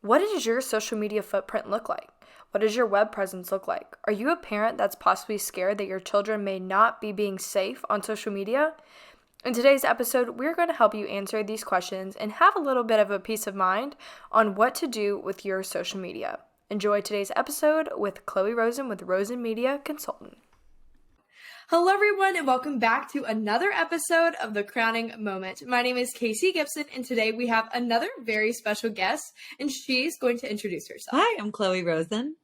What does your social media footprint look like? What does your web presence look like? Are you a parent that's possibly scared that your children may not be being safe on social media? In today's episode, we're going to help you answer these questions and have a little bit of a peace of mind on what to do with your social media. Enjoy today's episode with Chloe Rosen with Rosen Media Consultant. Hello, everyone, and welcome back to another episode of The Crowning Moment. My name is Casey Gibson, and today we have another very special guest, and she's going to introduce herself. Hi, I'm Chloe Rosen.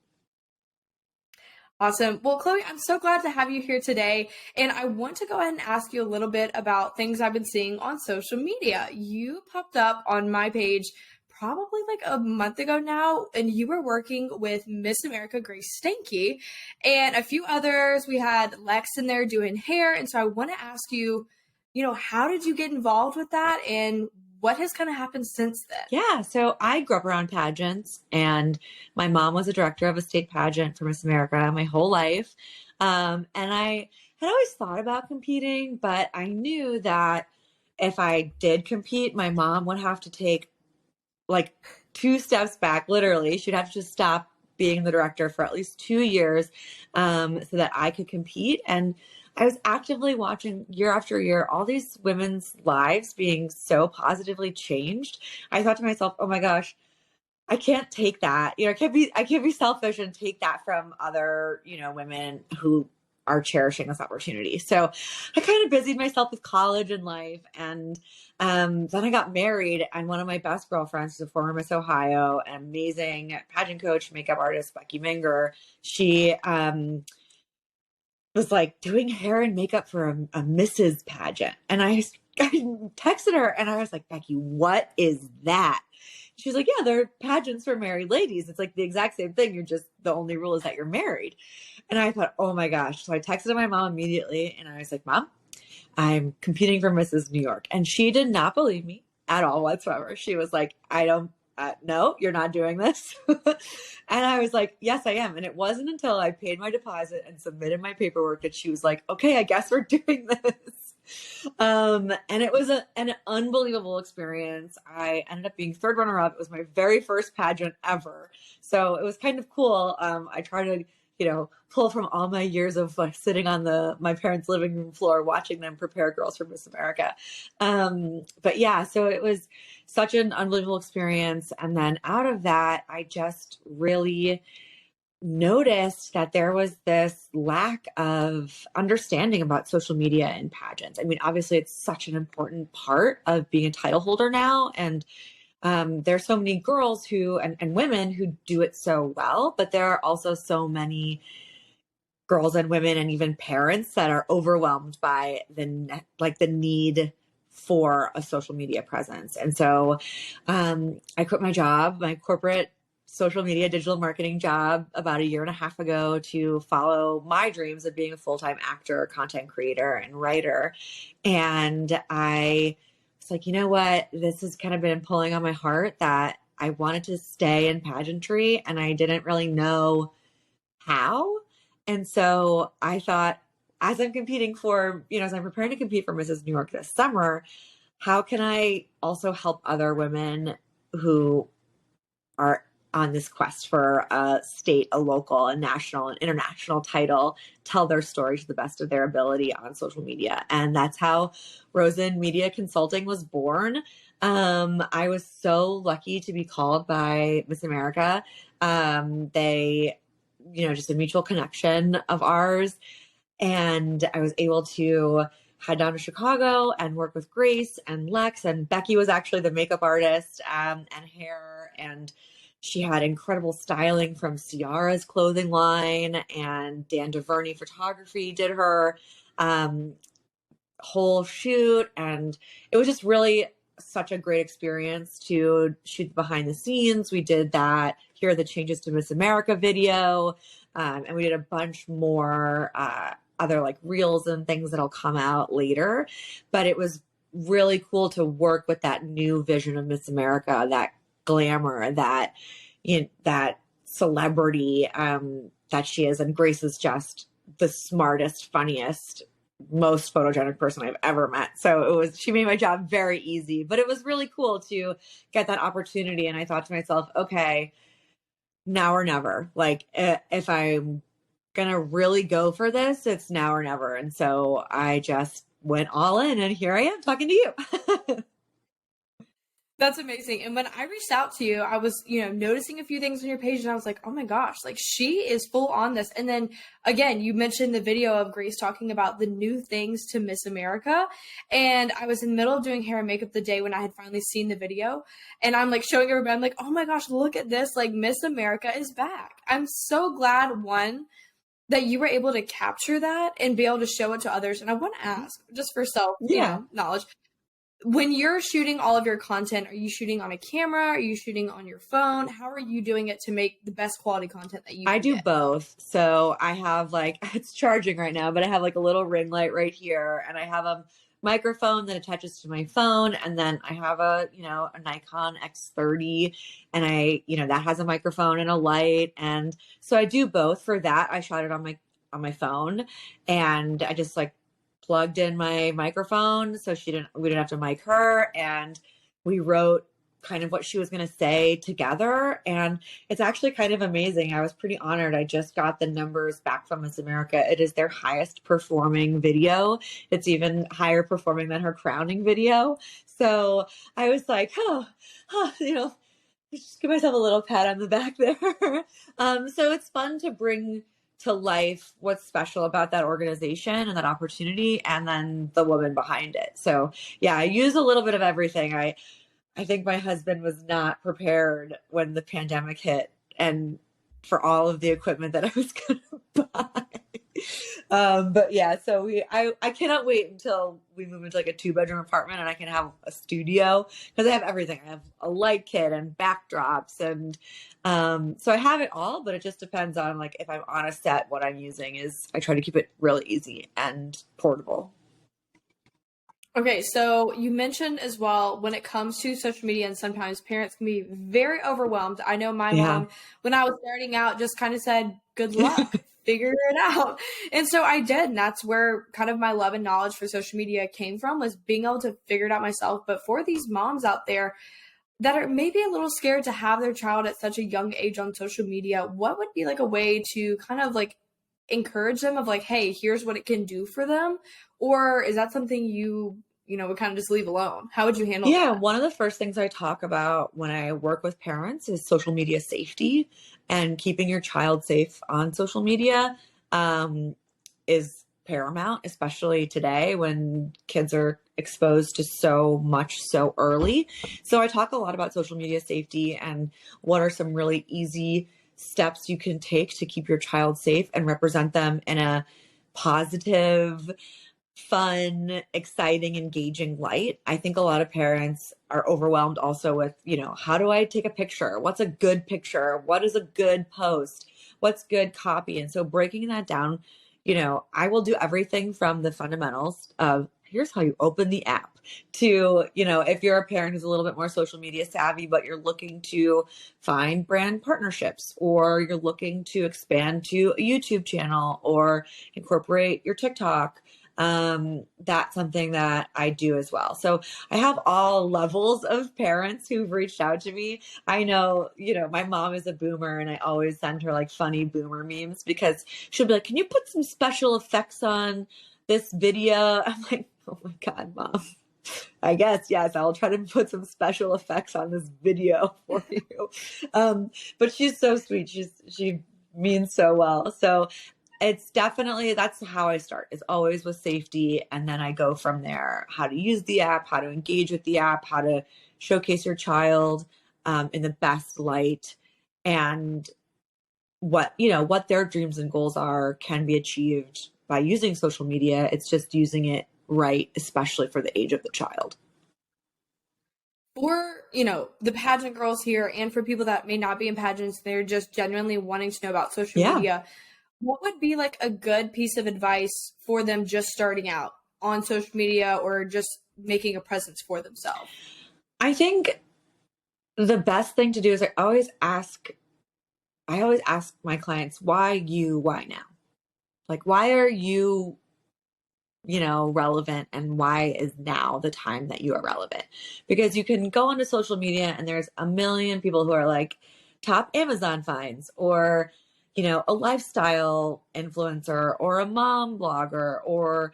Awesome. Well, Chloe, I'm so glad to have you here today, and I want to go ahead and ask you a little bit about things I've been seeing on social media. You popped up on my page probably like a month ago now, and you were working with Miss America Grace Stanky and a few others. We had Lex in there doing hair, and so I want to ask you, how did you get involved with that, and what has kind of happened since then? Yeah, so I grew up around pageants, and my mom was a director of a state pageant for Miss America my whole life. And I had always thought about competing, but I knew that if I did compete, my mom would have to take like 2 steps back, literally. She'd have to just stop being the director for at least 2 years so that I could compete. And I was actively watching year after year all these women's lives being so positively changed. I thought to myself, oh my gosh, I can't take that. I can't be selfish and take that from other, women who are cherishing this opportunity. So I kind of busied myself with college and life. And then I got married, and one of my best girlfriends is a former Miss Ohio, an amazing pageant coach, makeup artist, Becky Minger. She was like doing hair and makeup for a Mrs. pageant. And I texted her and I was like, Becky, what is that? She was like, yeah, they're pageants for married ladies. It's like the exact same thing. You're just, the only rule is that you're married. And I thought, oh my gosh. So I texted my mom immediately and I was like, Mom, I'm competing for Mrs. New York. And she did not believe me at all whatsoever. She was like, no, you're not doing this. And I was like, yes, I am. And it wasn't until I paid my deposit and submitted my paperwork that she was like, okay, I guess we're doing this. And it was an unbelievable experience. I ended up being third runner up. It was my very first pageant ever. So it was kind of cool. I tried to, pull from all my years of like sitting on my parents' living room floor, watching them prepare girls for Miss America. But yeah, so it was such an unbelievable experience. And then out of that, I just really noticed that there was this lack of understanding about social media and pageants. I mean, obviously it's such an important part of being a title holder now. And there's so many girls and women who do it so well, but there are also so many girls and women and even parents that are overwhelmed by the need for a social media presence. And so I quit my job, my corporate social media digital marketing job about 1.5 years ago to follow my dreams of being a full-time actor, content creator, and writer. And I was like, you know what? This has kind of been pulling on my heart that I wanted to stay in pageantry and I didn't really know how. And so I thought, as I'm preparing to compete for Mrs. New York this summer, how can I also help other women who are on this quest for a state, a local, a national, and international title, tell their story to the best of their ability on social media. And that's how Rosen Media Consulting was born. I was so lucky to be called by Miss America. They, just a mutual connection of ours. And I was able to head down to Chicago and work with Grace and Lex, and Becky was actually the makeup artist and hair, and she had incredible styling from Ciara's clothing line, and Dan DeVerney Photography did her whole shoot. And it was just really such a great experience to shoot behind the scenes. We did that Here Are the Changes to Miss America video. And we did a bunch more other like reels and things that'll come out later. But it was really cool to work with that new vision of Miss America, that glamour, that that celebrity that she is. And Grace is just the smartest, funniest, most photogenic person I've ever met. So she made my job very easy, but it was really cool to get that opportunity. And I thought to myself, okay, now or never. Like, if I'm going to really go for this, it's now or never. And so I just went all in, and here I am talking to you. That's amazing. And when I reached out to you, I was, noticing a few things on your page and I was like, oh my gosh, like she is full on this. And then again, you mentioned the video of Grace talking about the new things to Miss America. And I was in the middle of doing hair and makeup the day when I had finally seen the video. And I'm like showing everybody, I'm like, oh my gosh, look at this. Like Miss America is back. I'm so glad, one, that you were able to capture that and be able to show it to others. And I want to ask, just for self knowledge, when you're shooting all of your content, are you shooting on a camera? Are you shooting on your phone? How are you doing it to make the best quality content that you can do get? Both. So I have it's charging right now, but I have like a little ring light right here, and I have a microphone that attaches to my phone, and then I have a Nikon X30, and that has a microphone and a light. And so I do both. For that, I shot it on my phone, and I just plugged in my microphone so we didn't have to mic her, and we wrote kind of what she was going to say together. And it's actually kind of amazing. I was pretty honored. I just got the numbers back from Miss America. It is their highest performing video. It's even higher performing than her crowning video. So I was like, just give myself a little pat on the back there. So it's fun to bring to life what's special about that organization and that opportunity, and then the woman behind it. So yeah, I use a little bit of everything. I think my husband was not prepared when the pandemic hit, and for all of the equipment that I was going to buy. But yeah, so I cannot wait until we move into a 2-bedroom apartment and I can have a studio, because I have everything. I have a light kit and backdrops, and so I have it all, but it just depends on if I'm on a set, what I'm using is I try to keep it really easy and portable. Okay, so you mentioned as well, when it comes to social media, and sometimes parents can be very overwhelmed. I know my mom, when I was starting out, just kind of said, good luck, figure it out. And so I did. And that's where kind of my love and knowledge for social media came from, was being able to figure it out myself. But for these moms out there that are maybe a little scared to have their child at such a young age on social media, what would be a way to kind of encourage them of hey, here's what it can do for them? Or is that something you would kind of just leave alone? How would you handle that? One of the first things I talk about when I work with parents is social media safety, and keeping your child safe on social media is paramount, especially today when kids are exposed to so much so early. So I talk a lot about social media safety and what are some really easy steps you can take to keep your child safe and represent them in a positive, fun, exciting, engaging light. I think a lot of parents are overwhelmed also with, how do I take a picture? What's a good picture? What is a good post? What's good copy? And so breaking that down, I will do everything from the fundamentals of here's how you open the app to, if you're a parent who's a little bit more social media savvy, but you're looking to find brand partnerships, or you're looking to expand to a YouTube channel or incorporate your TikTok. That's something that I do as well. So I have all levels of parents who've reached out to me. I know, my mom is a boomer, and I always send her funny boomer memes, because she'll be like, can you put some special effects on this video? I'm like, oh my God, Mom. I guess, yes, I'll try to put some special effects on this video for you. But she's so sweet. She means so well. So it's definitely, that's how I start, is always with safety. And then I go from there, how to use the app, how to engage with the app, how to showcase your child in the best light, and what their dreams and goals are can be achieved by using social media. It's just using it right, especially for the age of the child. For, the pageant girls here, and for people that may not be in pageants, they're just genuinely wanting to know about social media, what would be a good piece of advice for them just starting out on social media, or just making a presence for themselves? I think the best thing to do is I always ask my clients, why you, why now? Why are you relevant, and why is now the time that you are relevant? Because you can go onto social media and there's a million people who are like top Amazon finds, or, a lifestyle influencer, or a mom blogger, or,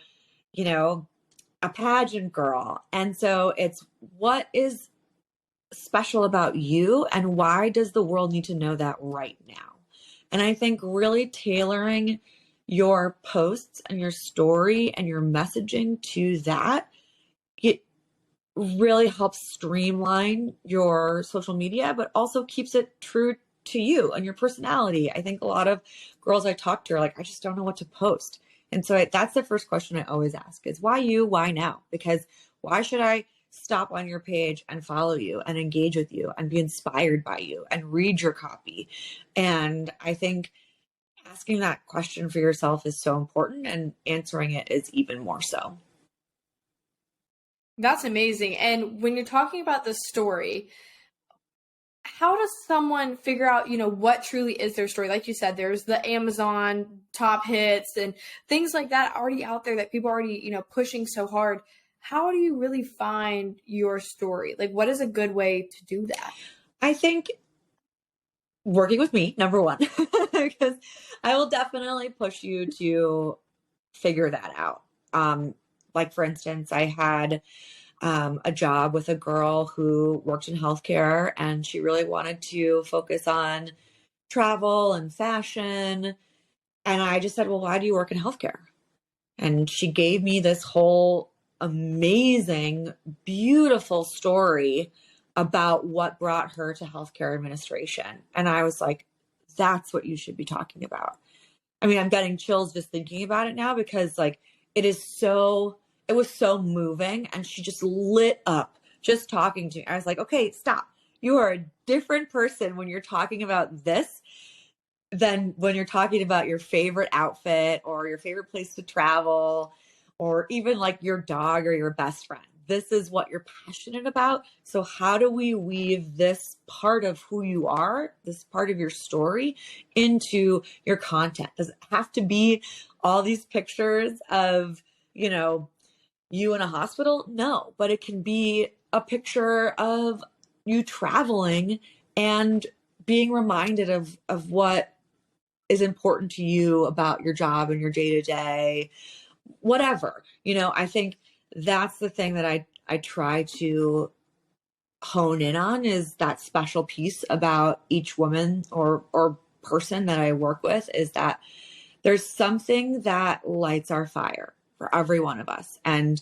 a pageant girl. And so it's what is special about you, and why does the world need to know that right now? And I think really tailoring your posts and your story and your messaging to that, it really helps streamline your social media, but also keeps it true to you and your personality. I think a lot of girls I talk to are like, I just don't know what to post. And so that's the first question I always ask is, why you? Why now? Because why should I stop on your page and follow you and engage with you and be inspired by you and read your copy? And I think asking that question for yourself is so important, and answering it is even more so. That's amazing. And when you're talking about the story, how does someone figure out, what truly is their story? Like you said, there's the Amazon top hits and things like that already out there that people are already, pushing so hard. How do you really find your story? Like, what is a good way to do that? I think working with me, number one, because I will definitely push you to figure that out. Like, for instance, I had a job with a girl who worked in healthcare, and she really wanted to focus on travel and fashion. And I just said, well, why do you work in healthcare? And she gave me this whole amazing, beautiful story about what brought her to healthcare administration. And I was like, that's what you should be talking about. I mean, I'm getting chills just thinking about it now, because like it was so moving, and she just lit up just talking to me. I was like, okay, stop. You are a different person when you're talking about this than when you're talking about your favorite outfit or your favorite place to travel, or even like your dog or your best friend. This is what you're passionate about. So how do we weave this part of who you are, this part of your story, into your content? Does it have to be all these pictures of, you in a hospital? No, but it can be a picture of you traveling and being reminded of what is important to you about your job and your day-to-day, whatever. I think that's the thing that I try to hone in on, is that special piece about each woman or person that I work with, is that there's something that lights our fire for every one of us. And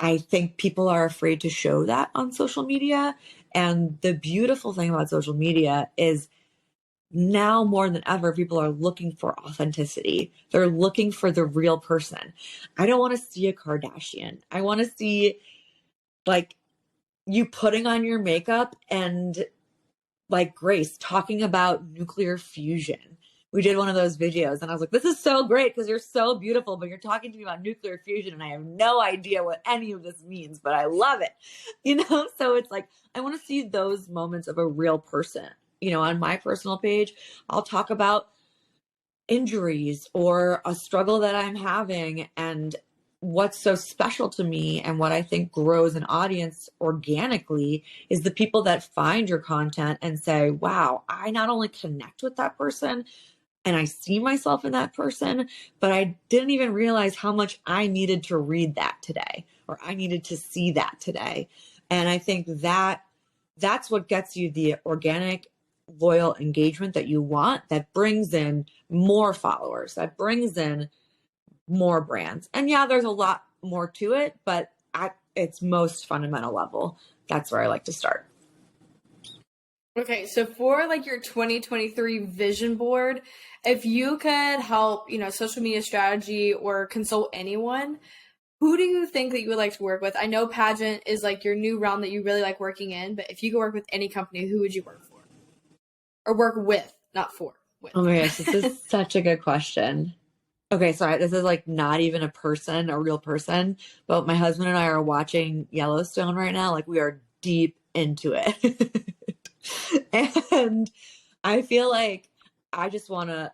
I think people are afraid to show that on social media. And the beautiful thing about social media is now more than ever, people are looking for authenticity. They're looking for the real person. I don't want to see a Kardashian. I want to see like you putting on your makeup and like Grace talking about nuclear fusion. We did one of those videos and I was like, this is so great because you're so beautiful, but you're talking to me about nuclear fusion and I have no idea what any of this means, but I love it. So it's like, I want to see those moments of a real person. On my personal page, I'll talk about injuries or a struggle that I'm having, and what's so special to me and what I think grows an audience organically is the people that find your content and say, wow, I not only connect with that person and I see myself in that person, but I didn't even realize how much I needed to read that today, or I needed to see that today. And I think that's what gets you the organic, loyal engagement that you want, that brings in more followers, that brings in more brands. And yeah, there's a lot more to it, but at its most fundamental level, that's where I like to start. Okay, so for like your 2023 vision board, if you could help, social media strategy or consult anyone, who do you think that you would like to work with? I know pageant is like your new realm that you really like working in, but if you could work with any company, who would you work for? Or work with, not for. With. Oh my gosh, this is such a good question. Okay, so this is like not even a real person, but my husband and I are watching Yellowstone right now. Like, we are deep into it. And I feel like I just want to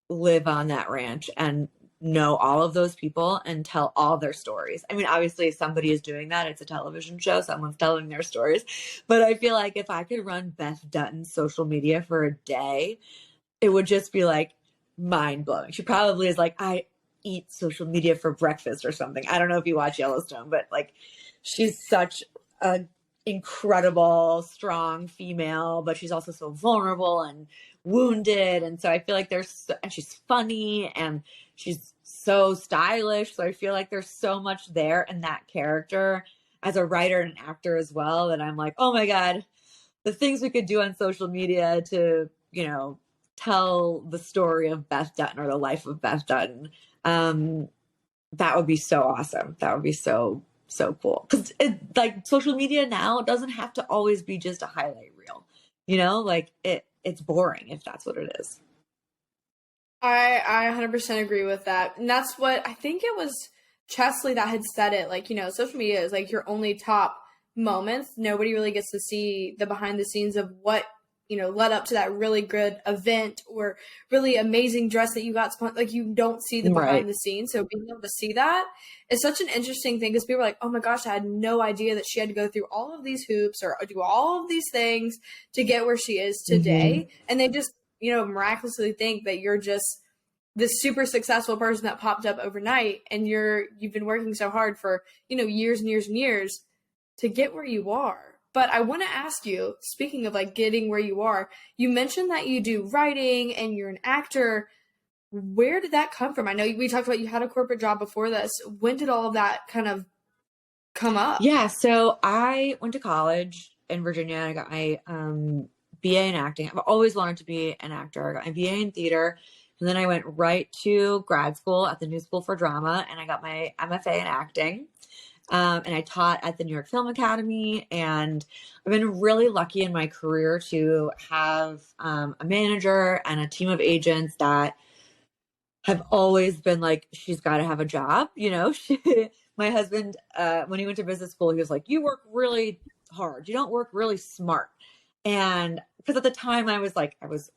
live on that ranch and know all of those people and tell all their stories. I mean, obviously somebody is doing that. It's a television show. Someone's telling their stories. But I feel like if I could run Beth Dutton's social media for a day, it would just be like mind blowing. She probably is like, I eat social media for breakfast or something. I don't know if you watch Yellowstone, but like she's such a incredible, strong female, but she's also so vulnerable and wounded. And so I feel like and she's funny and she's so stylish. So I feel like there's so much there in that character as a writer and actor as well, that I'm like, oh my God, the things we could do on social media to, tell the story of Beth Dutton or the life of Beth Dutton. That would be so awesome. That would be so cool. Because like social media now doesn't have to always be just a highlight reel, like it's boring if that's what it is. I 100% agree with that. And that's what I think it was Chesley that had said it. Like, social media is like your only top moments. Nobody really gets to see the behind the scenes of what, led up to that really good event or really amazing dress that you got. Like, you don't see the behind the scenes. So being able to see that is such an interesting thing, because people are like, oh my gosh, I had no idea that she had to go through all of these hoops or do all of these things to get where she is today. Mm-hmm. And they just, miraculously think that you're just this super successful person that popped up overnight, and you've been working so hard for, years and years and years to get where you are. But I want to ask you, speaking of like getting where you are, you mentioned that you do writing and you're an actor. Where did that come from? I know we talked about you had a corporate job before this. When did all of that kind of come up? Yeah, so I went to college in Virginia. I got my BA in acting. I've always wanted to be an actor. I got my BA in theater. And then I went right to grad school at the New School for Drama, and I got my MFA in acting. And I taught at the New York Film Academy, and I've been really lucky in my career to have a manager and a team of agents that have always been like, she's got to have a job. My husband, when he went to business school, he was like, you work really hard. You don't work really smart. And because at the time I was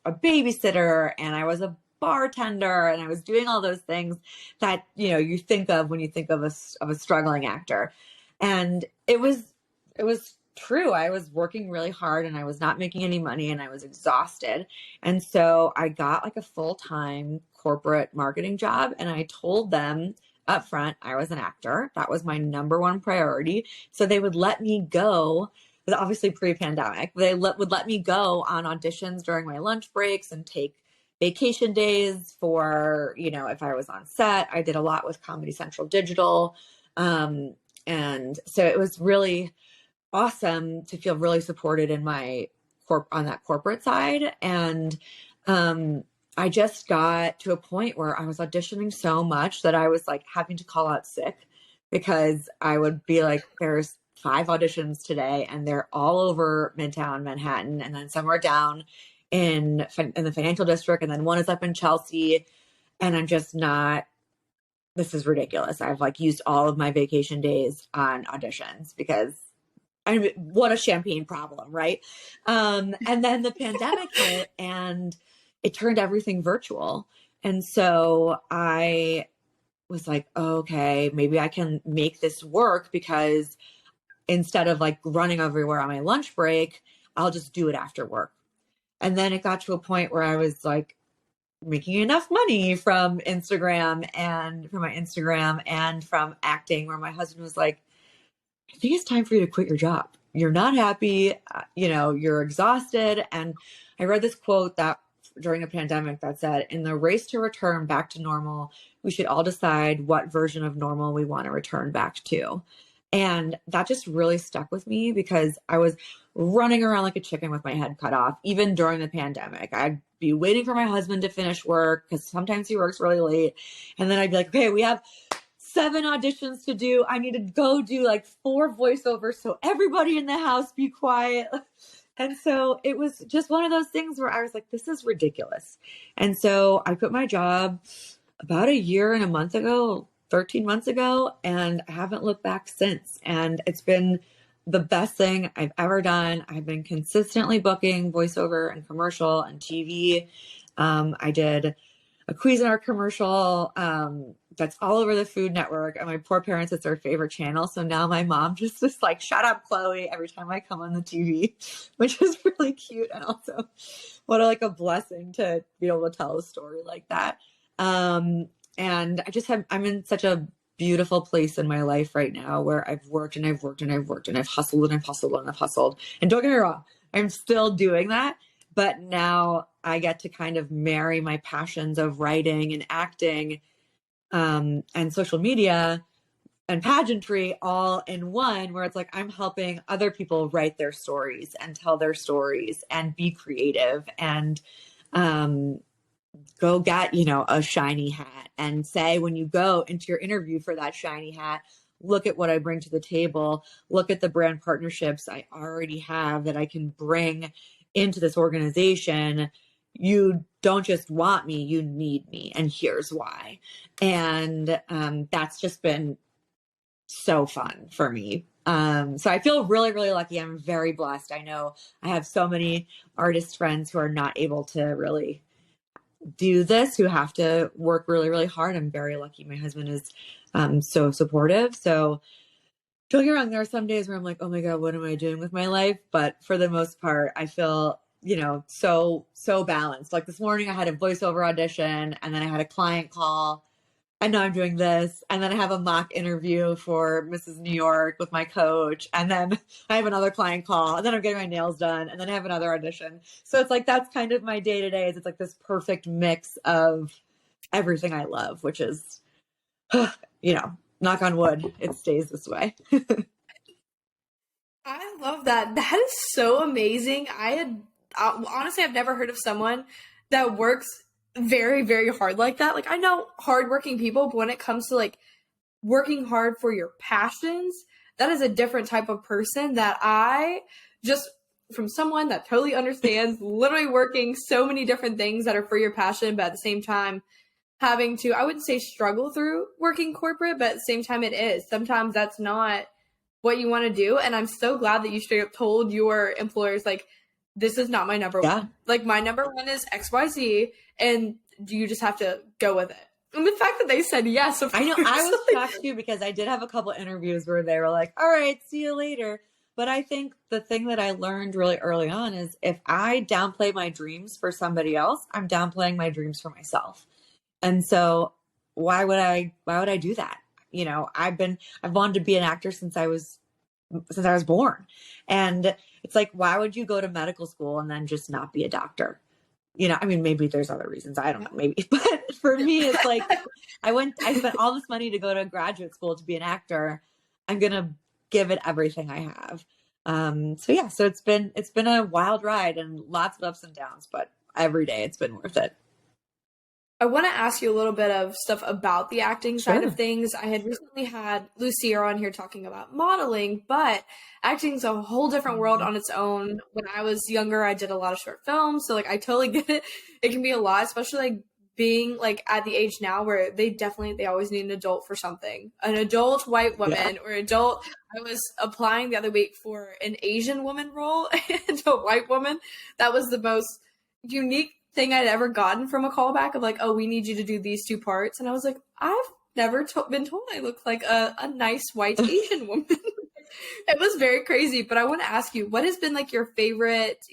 a babysitter and I was a bartender and I was doing all those things that, you think of when you think of a struggling actor. And it was true. I was working really hard and I was not making any money and I was exhausted. And so I got like a full-time corporate marketing job, and I told them up front I was an actor. That was my number one priority. So they would let me go. Obviously pre-pandemic, they would let me go on auditions during my lunch breaks and take vacation days for, if I was on set. I did a lot with Comedy Central Digital. And so it was really awesome to feel really supported in my on that corporate side. And I just got to a point where I was auditioning so much that I was like having to call out sick, because I would be like, there's 5 auditions today and they're all over Midtown Manhattan, and then somewhere down in the financial district, and then one is up in Chelsea, and I'm just not, this is ridiculous. I've like used all of my vacation days on auditions, because I mean, what a champagne problem, right? And then the pandemic hit and it turned everything virtual. And so I was like, okay, maybe I can make this work, because instead of like running everywhere on my lunch break, I'll just do it after work. And then it got to a point where I was like making enough money from Instagram and from acting, where my husband was like, I think it's time for you to quit your job. You're not happy, you're exhausted. And I read this quote that during a pandemic that said, in the race to return back to normal, we should all decide what version of normal we want to return back to. And that just really stuck with me, because I was running around like a chicken with my head cut off, even during the pandemic. I'd be waiting for my husband to finish work, because sometimes he works really late. And then I'd be like, okay, we have 7 auditions to do. I need to go do like 4 voiceovers. So everybody in the house be quiet. And so it was just one of those things where I was like, this is ridiculous. And so I quit my job about a year and a month ago, 13 months ago, and I haven't looked back since. And it's been the best thing I've ever done. I've been consistently booking voiceover and commercial and TV. I did a Cuisinart commercial that's all over the Food Network. And my poor parents, it's their favorite channel. So now my mom just is like, shut up, Chloe, every time I come on the TV, which is really cute. And also what a blessing to be able to tell a story like that. And I'm in such a beautiful place in my life right now where I've worked and I've worked and I've worked and I've hustled and I've hustled and I've hustled. And don't get me wrong, I'm still doing that. But now I get to kind of marry my passions of writing and acting and social media and pageantry all in one, where it's like I'm helping other people write their stories and tell their stories and be creative and go get, a shiny hat and say, when you go into your interview for that shiny hat, look at what I bring to the table. Look at the brand partnerships I already have that I can bring into this organization. You don't just want me, you need me. And here's why. And that's just been so fun for me. So I feel really, really lucky. I'm very blessed. I know I have so many artist friends who are not able to really do this, who have to work really, really hard. I'm very lucky. My husband is so supportive. So don't get me wrong, there are some days where I'm like, oh my God, what am I doing with my life? But for the most part, I feel, so balanced. Like this morning I had a voiceover audition and then I had a client call and now I'm doing this. And then I have a mock interview for Mrs. New York with my coach. And then I have another client call and then I'm getting my nails done. And then I have another audition. So it's like, that's kind of my day to day. It's like this perfect mix of everything I love, which is, knock on wood, it stays this way. I love that. That is so amazing. Honestly, I've never heard of someone that works very, very hard like that. Like, I know hardworking people, but when it comes to like working hard for your passions, that is a different type of person that I just, from someone that totally understands literally working so many different things that are for your passion, but at the same time having to, I wouldn't say struggle through working corporate, but at the same time it is. Sometimes that's not what you want to do. And I'm so glad that you straight up told your employers, like, this is not my number one. Like, my number one is XYZ, and you just have to go with it. And the fact that they said yes, of course. I know, I was shocked too, because I did have a couple interviews where they were like, all right, see you later. But I think the thing that I learned really early on is if I downplay my dreams for somebody else, I'm downplaying my dreams for myself. And so why would I do that? I've wanted to be an actor since I was born. And it's like, why would you go to medical school and then just not be a doctor? Maybe there's other reasons. I don't know, maybe. But for me, it's like, I spent all this money to go to graduate school to be an actor. I'm going to give it everything I have. So it's been a wild ride and lots of ups and downs, but every day it's been worth it. I want to ask you a little bit of stuff about the acting side of things. I had recently had Lucia on here talking about modeling, but acting is a whole different world on its own. When I was younger, I did a lot of short films. So I totally get it. It can be a lot, especially being at the age now where they always need an adult for something, an adult white woman or adult. I was applying the other week for an Asian woman role and a white woman. That was the most unique thing I'd ever gotten from a callback of oh, we need you to do these two parts. And I was like, I've never been told I look like a nice white Asian woman. It was very crazy. But I want to ask you, what has been your favorite,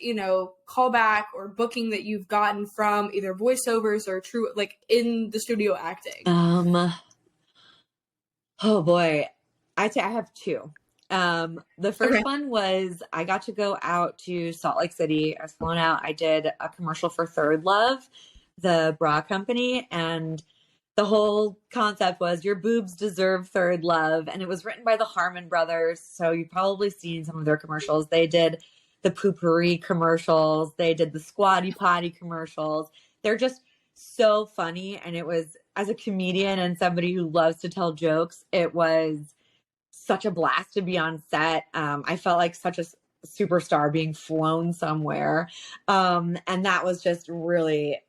callback or booking that you've gotten from either voiceovers or true, in the studio acting? Oh boy. I have two. The first one was I got to go out to Salt Lake City. I was flown out. I did a commercial for Third Love, the bra company. And the whole concept was your boobs deserve third love. And it was written by the Harmon brothers. So you've probably seen some of their commercials. They did the Poopery commercials. They did the Squatty Potty commercials. They're just so funny. And it was, as a comedian and somebody who loves to tell jokes, it was such a blast to be on set. I felt like such a superstar being flown somewhere. And that was just really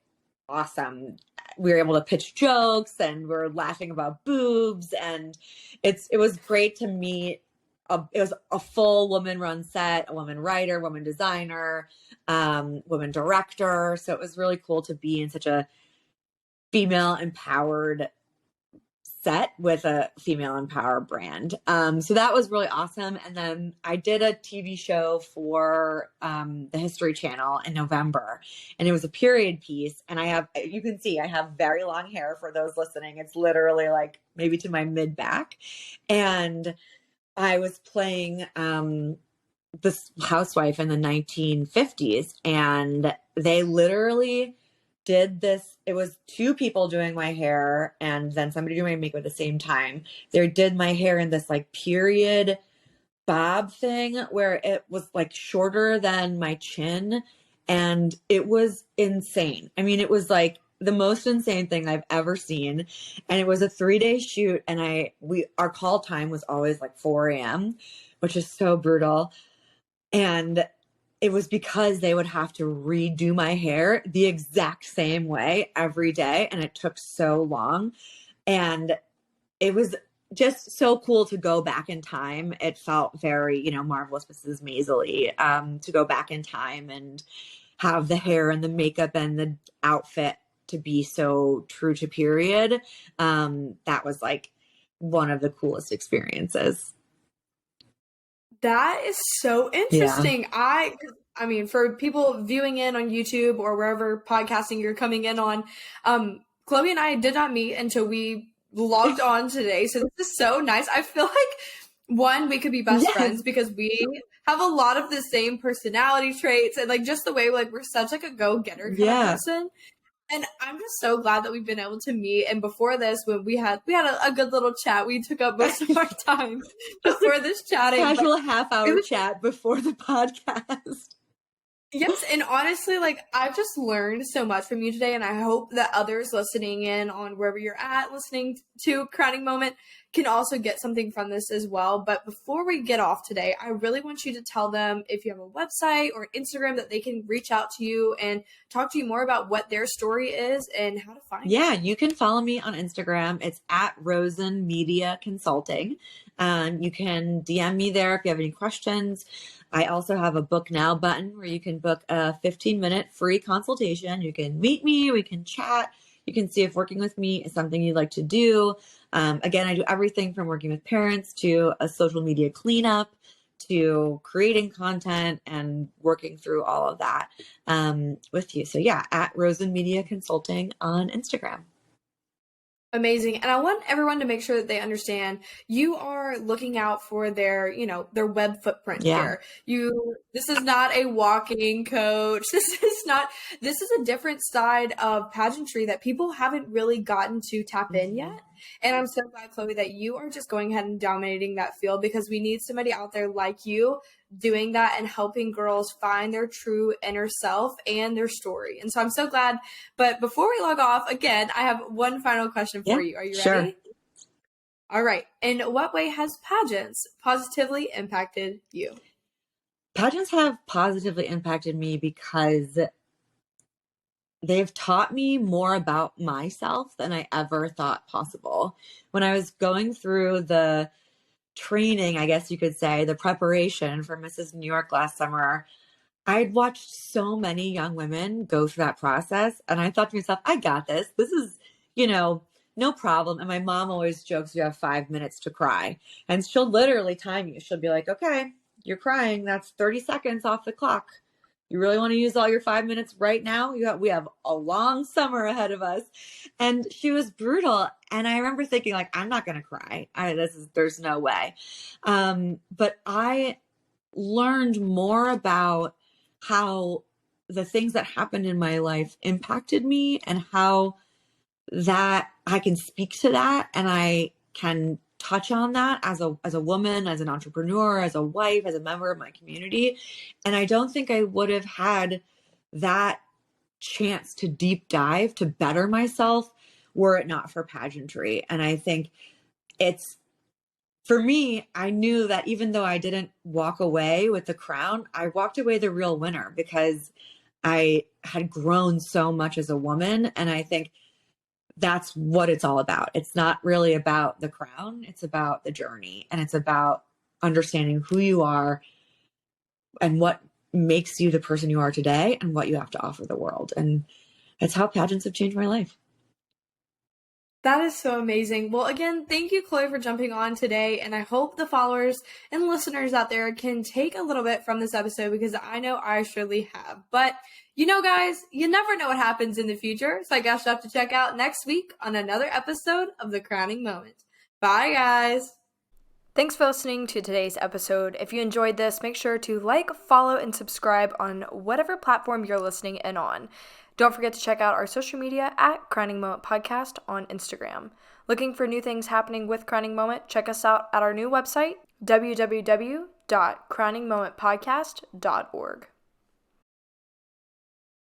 awesome. We were able to pitch jokes and we're laughing about boobs. And it was great to meet. It was a full woman run set, a woman writer, woman designer, woman director. So it was really cool to be female empowered set with a female empowered brand. So that was really awesome. And then I did a TV show for the History Channel in November, and it was a period piece. And you can see I have very long hair for those listening. It's literally like maybe to my mid back. And I was playing this housewife in the 1950s, and they literally did this. It was two people doing my hair and then somebody doing my makeup at the same time. They did my hair in this like period bob thing where it was like shorter than my chin, and it was insane. I mean, it was like the most insane thing I've ever seen. And it was a 3-day shoot, and our call time was always like 4 a.m., which is so brutal. And it was because they would have to redo my hair the exact same way every day. And it took so long. And it was just so cool to go back in time. It felt very, Marvelous Mrs. Maisel-y, to go back in time and have the hair and the makeup and the outfit to be so true to period. That was like one of the coolest experiences. That is so interesting. Yeah. I mean, for people viewing in on YouTube or wherever podcasting you're coming in on, Chloe and I did not meet until we logged on today. So this is so nice. I feel like, we could be best friends because we have a lot of the same personality traits and like just the way like we're such like a go-getter kind of person. And I'm just so glad that we've been able to meet. And before this, when we had a good little chat, we took up most of our time before this chatting. Casual half-hour chat before the podcast. Yes, and honestly, like I've just learned so much from you today, and I hope that others listening in on wherever you're at, listening to Crowning Moment, can also get something from this as well. But before we get off today, I really want you to tell them if you have a website or Instagram that they can reach out to you and talk to you more about what their story is and how to find you. Yeah, you can follow me on Instagram. It's at Rosen Media Consulting. You can DM me there if you have any questions. I also have a book now button where you can book a 15-minute free consultation. You can meet me, we can chat. You can see if working with me is something you'd like to do. Again, I do everything from working with parents to a social media cleanup to creating content and working through all of that with you. So yeah, at Rosen Media Consulting on Instagram. Amazing. And I want everyone to make sure that they understand you are looking out for their web footprint here. This is not a walking coach. This is a different side of pageantry that people haven't really gotten to tap in yet. And I'm so glad, Chloe, that you are just going ahead and dominating that field because we need somebody out there like you doing that and helping girls find their true inner self and their story. And so I'm so glad. But before we log off, again, I have one final question for you. Are you ready? Sure. All right. In what way has pageants positively impacted you? Pageants have positively impacted me because they've taught me more about myself than I ever thought possible. When I was going through the training, I guess you could say, the preparation for Mrs. New York last summer, I'd watched so many young women go through that process. And I thought to myself, I got this. This is, no problem. And my mom always jokes, you have 5 minutes to cry. And she'll literally time you. She'll be like, okay, you're crying. That's 30 seconds off the clock. You really want to use all your 5 minutes right now? We have a long summer ahead of us. And she was brutal. And I remember thinking, like, I'm not going to cry. There's no way. But I learned more about how the things that happened in my life impacted me and how that I can speak to that and I can touch on that as a woman, as an entrepreneur, as a wife, as a member of my community. And I don't think I would have had that chance to deep dive, to better myself, were it not for pageantry. And I think for me, I knew that even though I didn't walk away with the crown, I walked away the real winner because I had grown so much as a woman. And I think that's what it's all about. It's not really about the crown. It's about the journey, and it's about understanding who you are and what makes you the person you are today and what you have to offer the world. And that's how pageants have changed my life. That is so amazing. Well, again, thank you, Chloe, for jumping on today. And I hope the followers and listeners out there can take a little bit from this episode because I know I surely have. But, guys, you never know what happens in the future. So I guess you'll have to check out next week on another episode of The Crowning Moment. Bye, guys. Thanks for listening to today's episode. If you enjoyed this, make sure to like, follow, and subscribe on whatever platform you're listening in on. Don't forget to check out our social media at Crowning Moment Podcast on Instagram. Looking for new things happening with Crowning Moment? Check us out at our new website, www.crowningmomentpodcast.org.